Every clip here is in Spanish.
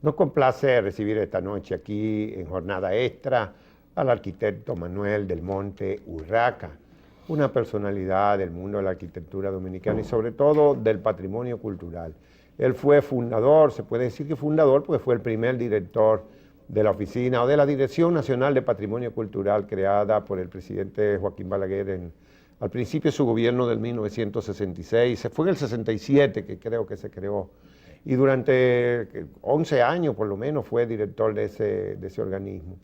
Nos complace recibir esta noche aquí en jornada extra al arquitecto Manuel del Monte Urraca, una personalidad del mundo de la arquitectura dominicana y sobre todo del patrimonio cultural. Él fue fundador, se puede decir que fundador, porque fue el primer director de la oficina o de la Dirección Nacional de Patrimonio Cultural creada por el presidente Joaquín Balaguer al principio de su gobierno del 1966, fue en el 67 que creo que se creó, y durante 11 años por lo menos fue director de ese organismo,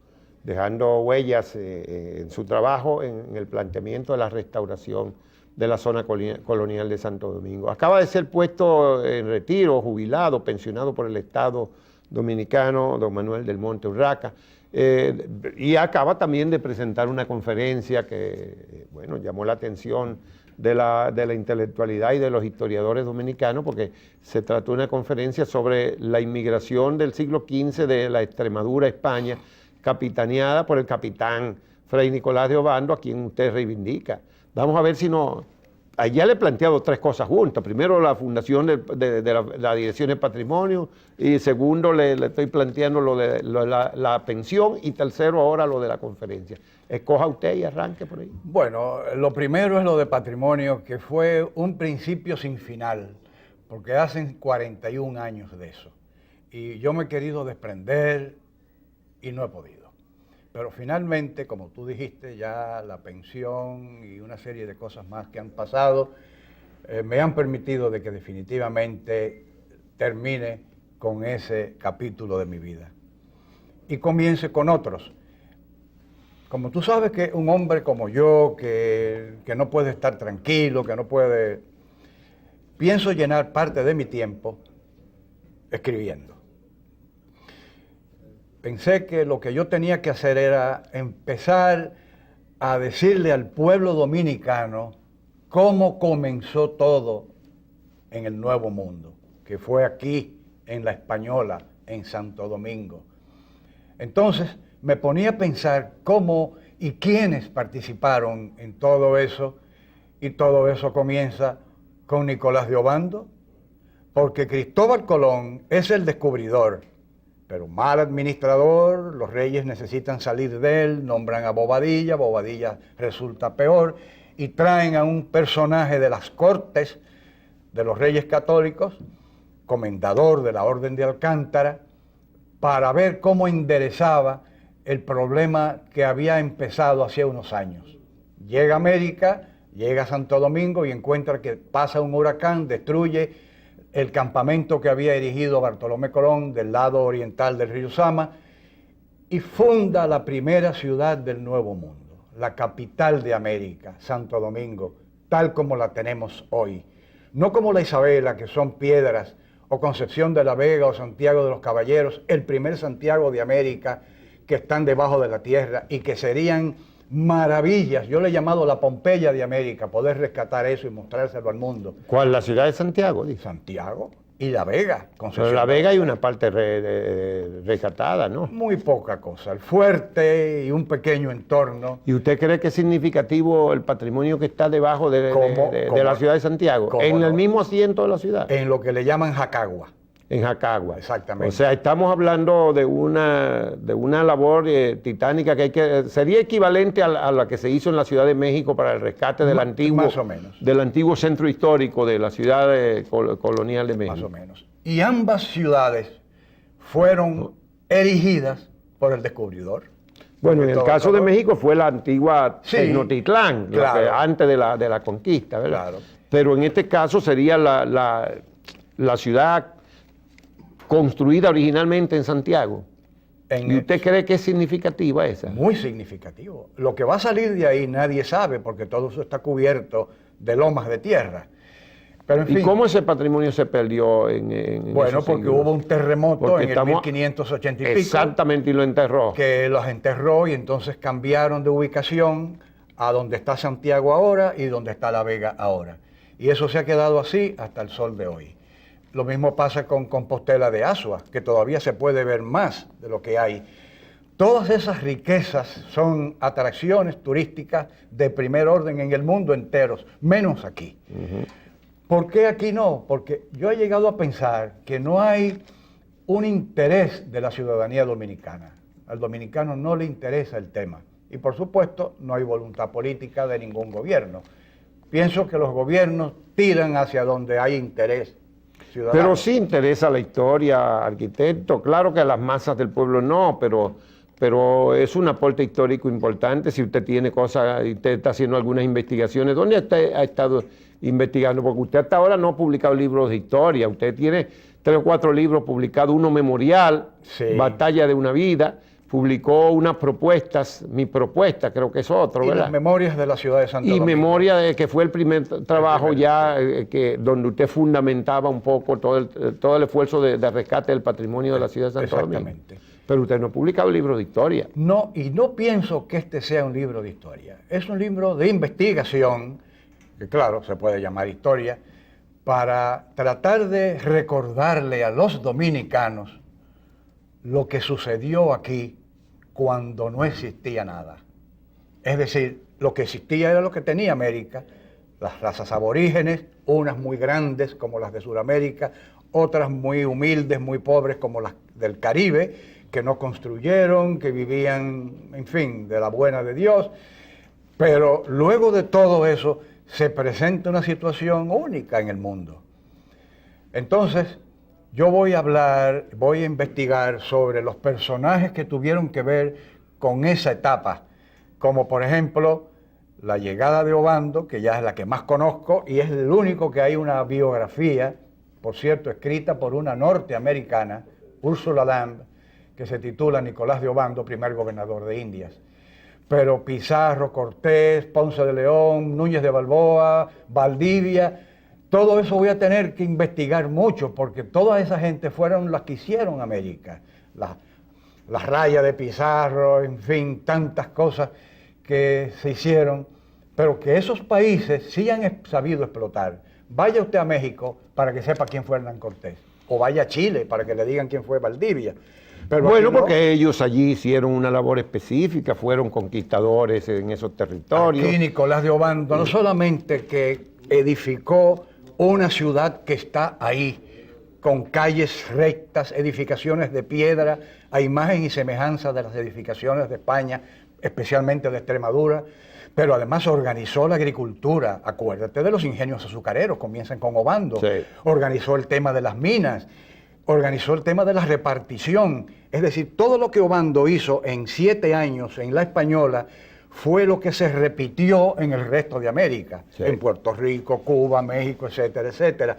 dejando huellas en su trabajo en el planteamiento de la restauración de la zona colonial de Santo Domingo. Acaba de ser puesto en retiro, jubilado, pensionado por el Estado dominicano, don Manuel del Monte Urraca, y acaba también de presentar una conferencia que, bueno, llamó la atención de la intelectualidad y de los historiadores dominicanos, porque se trató de una conferencia sobre la inmigración del siglo XV de la Extremadura a España, capitaneada por el capitán Fray Nicolás de Obando, a quien usted reivindica. Vamos a ver si no... Allá le he planteado tres cosas juntas. Primero, la fundación de la Dirección de Patrimonio, y segundo, le estoy planteando lo de la pensión, y tercero, ahora lo de la conferencia. Escoja usted y arranque por ahí. Bueno, lo primero es lo de patrimonio, que fue un principio sin final, porque hacen 41 años de eso. Y yo me he querido desprender y no he podido. Pero finalmente, como tú dijiste, ya la pensión y una serie de cosas más que han pasado me han permitido de que definitivamente termine con ese capítulo de mi vida y comience con otros. Como tú sabes que un hombre como yo, que no puede estar tranquilo, que no puede... Pienso llenar parte de mi tiempo escribiendo. Pensé que lo que yo tenía que hacer era empezar a decirle al pueblo dominicano cómo comenzó todo en el Nuevo Mundo, que fue aquí, en La Española, en Santo Domingo. Entonces me ponía a pensar cómo y quiénes participaron en todo eso, y todo eso comienza con Nicolás de Obando, porque Cristóbal Colón es el descubridor, pero mal administrador, los reyes necesitan salir de él, nombran a Bobadilla, Bobadilla resulta peor, y traen a un personaje de las cortes de los reyes católicos, comendador de la Orden de Alcántara, para ver cómo enderezaba el problema que había empezado hacía unos años. Llega a América, llega a Santo Domingo y encuentra que pasa un huracán, destruye el campamento que había erigido Bartolomé Colón del lado oriental del río Sama, y funda la primera ciudad del Nuevo Mundo, la capital de América, Santo Domingo, tal como la tenemos hoy. No como la Isabela, que son piedras, o Concepción de la Vega o Santiago de los Caballeros, el primer Santiago de América, que están debajo de la tierra y que serían maravillas. Yo le he llamado la Pompeya de América, poder rescatar eso y mostrárselo al mundo. ¿Cuál? ¿La ciudad de Santiago? Dice. Santiago y La Vega. Pero La Vega hay una parte rescatada, ¿no? Muy poca cosa, el fuerte y un pequeño entorno. ¿Y usted cree que es significativo el patrimonio que está debajo de la ciudad de Santiago? ¿En el mismo asiento de la ciudad? En lo que le llaman Jacagua. En Jacagua. Exactamente. O sea, estamos hablando de una labor titánica que sería equivalente a la que se hizo en la Ciudad de México para el rescate del antiguo centro histórico de la ciudad colonial de México. Más o menos. Y ambas ciudades fueron erigidas por el descubridor. Bueno, en el caso de México fue la antigua Tenochtitlán, claro, antes de la conquista, ¿verdad? Claro. Pero en este caso sería la ciudad construida originalmente en Santiago. ¿Y usted cree que es significativa esa? Muy significativo. Lo que va a salir de ahí nadie sabe, porque todo eso está cubierto de lomas de tierra. Pero en fin, ¿y cómo ese patrimonio se perdió bueno, porque hubo un terremoto en el 1580 y pico. Exactamente, y lo enterró. Que los enterró, y entonces cambiaron de ubicación a donde está Santiago ahora y donde está La Vega ahora. Y eso se ha quedado así hasta el sol de hoy. Lo mismo pasa con Compostela de Azua, que todavía se puede ver más de lo que hay. Todas esas riquezas son atracciones turísticas de primer orden en el mundo entero, menos aquí. ¿Por qué aquí no? Porque yo he llegado a pensar que no hay un interés de la ciudadanía dominicana. Al dominicano no le interesa el tema. Y por supuesto, no hay voluntad política de ningún gobierno. Pienso que los gobiernos tiran hacia donde hay interés ciudadano. Pero sí interesa la historia, arquitecto. Claro que a las masas del pueblo no, pero es un aporte histórico importante. Si usted tiene cosas, usted está haciendo algunas investigaciones, ¿dónde usted ha estado investigando? Porque usted hasta ahora no ha publicado libros de historia. Usted tiene 3 o 4 libros publicados, uno memorial, Sí. Batalla de una vida. Publicó unas propuestas, mi propuesta, creo que es otro, Y ¿verdad? las memorias de la ciudad de Santo Y Domingo. memoria de que fue el primer trabajo ya donde usted fundamentaba un poco todo el esfuerzo de rescate del patrimonio de la ciudad de Santo Domingo. Exactamente. Pero usted no ha publicado libros de historia. No, y no pienso que este sea un libro de historia. Es un libro de investigación, que claro, se puede llamar historia, para tratar de recordarle a los dominicanos lo que sucedió aquí cuando no existía nada. Es decir, lo que existía era lo que tenía América, las razas aborígenes, unas muy grandes como las de Sudamérica, otras muy humildes, muy pobres como las del Caribe, que no construyeron, que vivían, en fin, de la buena de Dios. Pero luego de todo eso se presenta una situación única en el mundo. Entonces, yo voy a investigar sobre los personajes que tuvieron que ver con esa etapa, como por ejemplo la llegada de Obando, que ya es la que más conozco, y es el único que hay una biografía, por cierto, escrita por una norteamericana, Ursula Lamb, que se titula Nicolás de Obando, primer gobernador de Indias. Pero Pizarro, Cortés, Ponce de León, Núñez de Balboa, Valdivia, todo eso voy a tener que investigar mucho, porque toda esa gente fueron las que hicieron América. La raya de Pizarro, en fin, tantas cosas que se hicieron, pero que esos países sí han sabido explotar. Vaya usted a México para que sepa quién fue Hernán Cortés, o vaya a Chile para que le digan quién fue Valdivia. Pero Bueno, aquí no. porque ellos allí hicieron una labor específica, fueron conquistadores en esos territorios. Aquí Nicolás de Obando no solamente que edificó una ciudad que está ahí, con calles rectas, edificaciones de piedra, a imagen y semejanza de las edificaciones de España, especialmente de Extremadura, pero además organizó la agricultura. Acuérdate de los ingenios azucareros, comienzan con Obando. Sí. Organizó el tema de las minas, organizó el tema de la repartición. Es decir, todo lo que Obando hizo en 7 años en la Española fue lo que se repitió en el resto de América, Sí. en Puerto Rico, Cuba, México, etcétera, etcétera.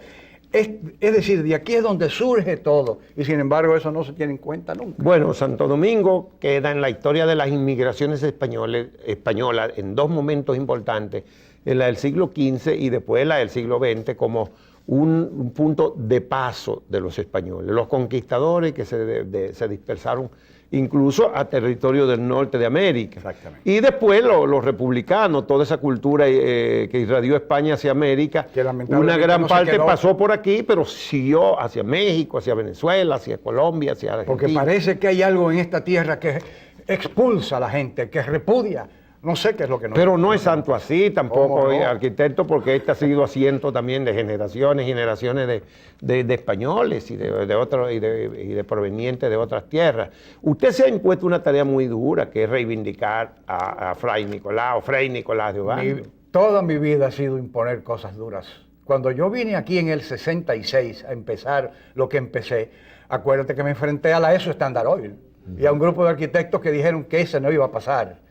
Es decir, de aquí es donde surge todo, y sin embargo eso no se tiene en cuenta nunca. Bueno, Santo Domingo queda en la historia de las inmigraciones españolas en 2 momentos importantes, en la del siglo XV y después la del siglo XX, como un punto de paso de los españoles, los conquistadores que se dispersaron incluso a territorio del norte de América. Exactamente. Y después los republicanos, toda esa cultura que irradió España hacia América, Que lamentablemente una gran no se parte quedó. pasó por aquí, pero siguió hacia México, hacia Venezuela, hacia Colombia, hacia Argentina. Porque parece que hay algo en esta tierra que expulsa a la gente, que repudia. No sé qué es lo que no. Pero no es tanto así tampoco, ¿Cómo no? arquitecto, porque este ha sido asiento también de generaciones de españoles y de provenientes de otras tierras. Usted se ha impuesto una tarea muy dura, que es reivindicar a Fray Nicolás de Obando. Toda mi vida ha sido imponer cosas duras. Cuando yo vine aquí en el 66 a empezar lo que empecé, acuérdate que me enfrenté a la ESO Standard Oil y a un grupo de arquitectos que dijeron que eso no iba a pasar.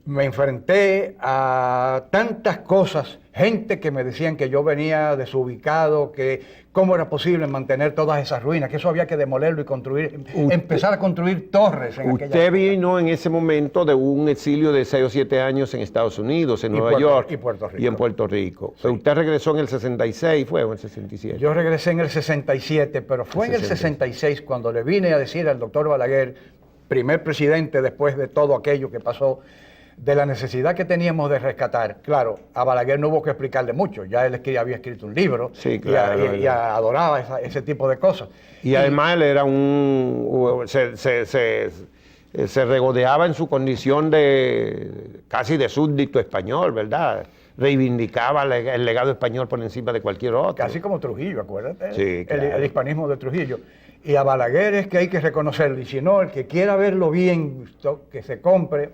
Me enfrenté a tantas cosas, gente que me decían que yo venía desubicado, que cómo era posible mantener todas esas ruinas, que eso había que demolerlo y construir, empezar a construir torres en aquella Usted época. vino en ese momento de un exilio de 6 o 7 años en Estados Unidos, en Nueva York y Puerto Rico. y en Puerto Rico. Pero usted regresó en el 66, ¿fue? ¿O en el 67? Yo regresé en el 67, pero fue en el 66 cuando le vine a decir al doctor Balaguer, primer presidente después de todo aquello que pasó, de la necesidad que teníamos de rescatar. Claro, a Balaguer no hubo que explicarle mucho, ya él había escrito un libro, Sí, claro, y adoraba ese tipo de cosas. Y además él era se regodeaba en su condición de casi de súbdito español, ¿verdad? reivindicaba el legado español por encima de cualquier otro. Casi como Trujillo, acuérdate. Sí, claro. El hispanismo de Trujillo. Y a Balaguer es que hay que reconocerlo. Y si no, el que quiera verlo bien, que se compre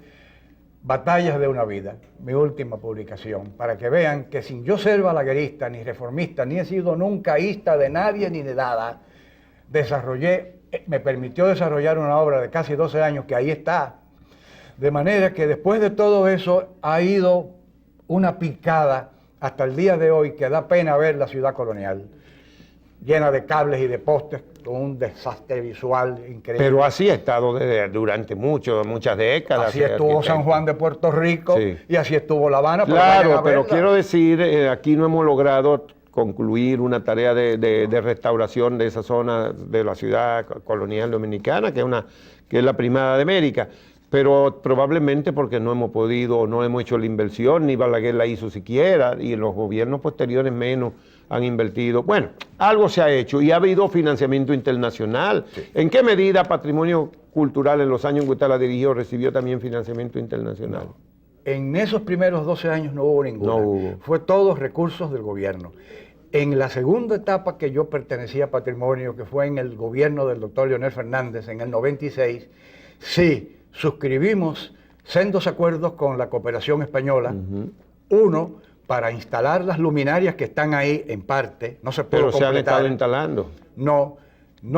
Batallas de una vida, mi última publicación, para que vean que sin yo ser balaguerista, ni reformista, ni he sido nunca ista de nadie ni de nada, me permitió desarrollar una obra de casi 12 años que ahí está. De manera que después de todo eso ha ido una picada hasta el día de hoy que da pena ver la ciudad colonial, llena de cables y de postes, con un desastre visual increíble. Pero así ha estado durante muchas décadas. Así estuvo San Juan de Puerto Rico, sí. Y así estuvo La Habana. Claro, pero quiero decir, aquí no hemos logrado concluir una tarea de restauración de esa zona de la ciudad colonial dominicana, que es la primada de América. Pero probablemente porque no hemos podido, no hemos hecho la inversión, ni Balaguer la hizo siquiera, y en los gobiernos posteriores menos han invertido. Bueno, algo se ha hecho y ha habido financiamiento internacional. Sí. ¿En qué medida Patrimonio Cultural en los años en que usted la dirigió recibió también financiamiento internacional? No. En esos primeros 12 años no hubo ninguna. No hubo. Fue todos recursos del gobierno. En la segunda etapa que yo pertenecía a Patrimonio, que fue en el gobierno del doctor Leonel Fernández en el 96, sí, suscribimos sendos acuerdos con la cooperación española. Uno, para instalar las luminarias que están ahí en parte, no se pudo completar. Pero se han estado instalando. No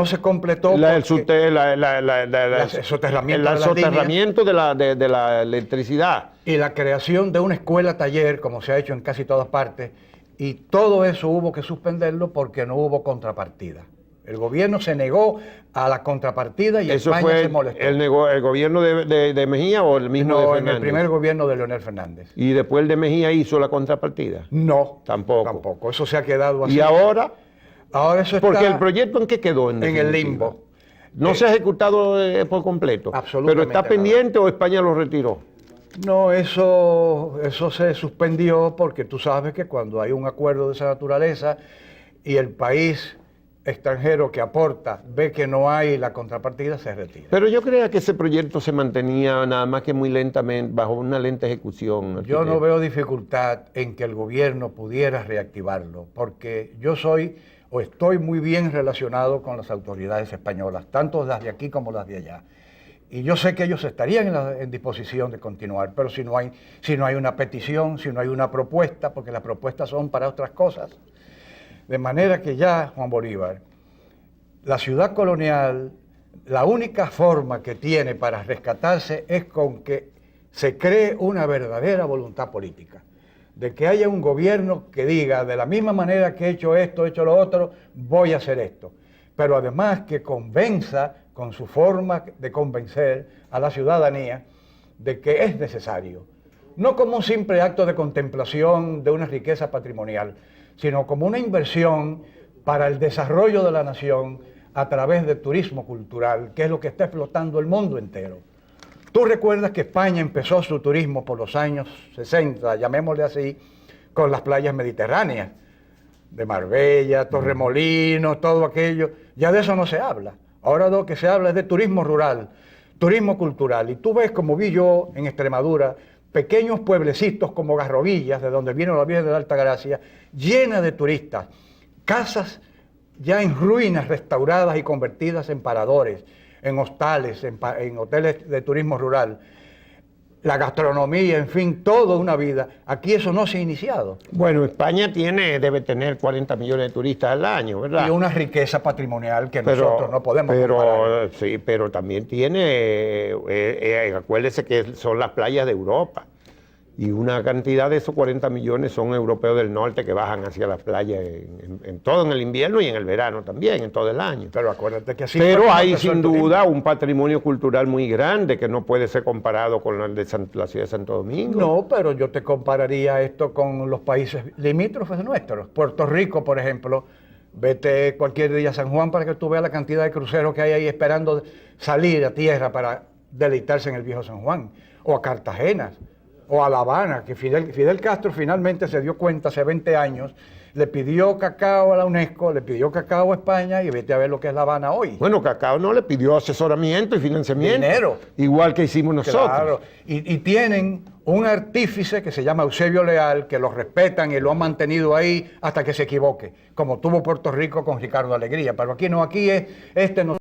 se completó. El soterramiento de la electricidad. Y la creación de una escuela taller, como se ha hecho en casi todas partes, y todo eso hubo que suspenderlo porque no hubo contrapartida. El gobierno se negó a la contrapartida y ¿Eso España se molestó. ¿El gobierno de Mejía o el mismo de Fernández? No, en el primer gobierno de Leonel Fernández. ¿Y después el de Mejía hizo la contrapartida? No. Tampoco. Eso se ha quedado así. ¿Y ahora? Ahora eso está... Porque el proyecto, ¿en qué quedó? En el limbo. No se ha ejecutado por completo. Absolutamente. ¿Pero está pendiente o España lo retiró? No, eso se suspendió porque tú sabes que cuando hay un acuerdo de esa naturaleza y el país extranjero que aporta ve que no hay la contrapartida, se retira. Pero yo creía que ese proyecto se mantenía nada más que muy lentamente, bajo una lenta ejecución. Yo no veo dificultad en que el gobierno pudiera reactivarlo, porque yo estoy muy bien relacionado con las autoridades españolas, tanto las de aquí como las de allá. Y yo sé que ellos estarían en disposición de continuar, pero si no hay una petición, si no hay una propuesta, porque las propuestas son para otras cosas. De manera que ya, Juan Bolívar, la ciudad colonial, la única forma que tiene para rescatarse es con que se cree una verdadera voluntad política, de que haya un gobierno que diga, de la misma manera que he hecho esto, he hecho lo otro, voy a hacer esto. Pero además que convenza con su forma de convencer a la ciudadanía de que es necesario, no como un simple acto de contemplación de una riqueza patrimonial, sino como una inversión para el desarrollo de la nación a través del turismo cultural, que es lo que está explotando el mundo entero. Tú recuerdas que España empezó su turismo por los años 60, llamémosle así, con las playas mediterráneas, de Marbella, Torremolinos, todo aquello. Ya de eso no se habla. Ahora lo que se habla es de turismo rural, turismo cultural. Y tú ves, como vi yo en Extremadura, pequeños pueblecitos como Garrovillas, de donde vino la Virgen de la Altagracia, llena de turistas, casas ya en ruinas, restauradas y convertidas en paradores, en hostales, en hoteles de turismo rural, la gastronomía, en fin, toda una vida. Aquí eso no se ha iniciado. Bueno, España debe tener 40 millones de turistas al año, ¿verdad? Y una riqueza patrimonial que nosotros no podemos comparar. Sí, pero también tiene, acuérdese que son las playas de Europa. Y una cantidad de esos 40 millones son europeos del norte que bajan hacia las playas todo en el invierno y en el verano también, en todo el año. Pero acuérdate que así... Pero hay sin duda un patrimonio cultural muy grande que no puede ser comparado con el de la ciudad de Santo Domingo. No, pero yo te compararía esto con los países limítrofes nuestros. Puerto Rico, por ejemplo, vete cualquier día a San Juan para que tú veas la cantidad de cruceros que hay ahí esperando salir a tierra para deleitarse en el viejo San Juan. O a Cartagena. O a La Habana, que Fidel Castro finalmente se dio cuenta hace 20 años Le pidió cacao a la UNESCO, le pidió cacao a España y vete a ver lo que es La Habana hoy. Bueno, Cacao no le pidió asesoramiento y financiamiento. Dinero. Igual que hicimos nosotros. Claro, y tienen un artífice que se llama Eusebio Leal, que lo respetan y lo han mantenido ahí hasta que se equivoque, como tuvo Puerto Rico con Ricardo Alegría. Pero aquí no, aquí es, este no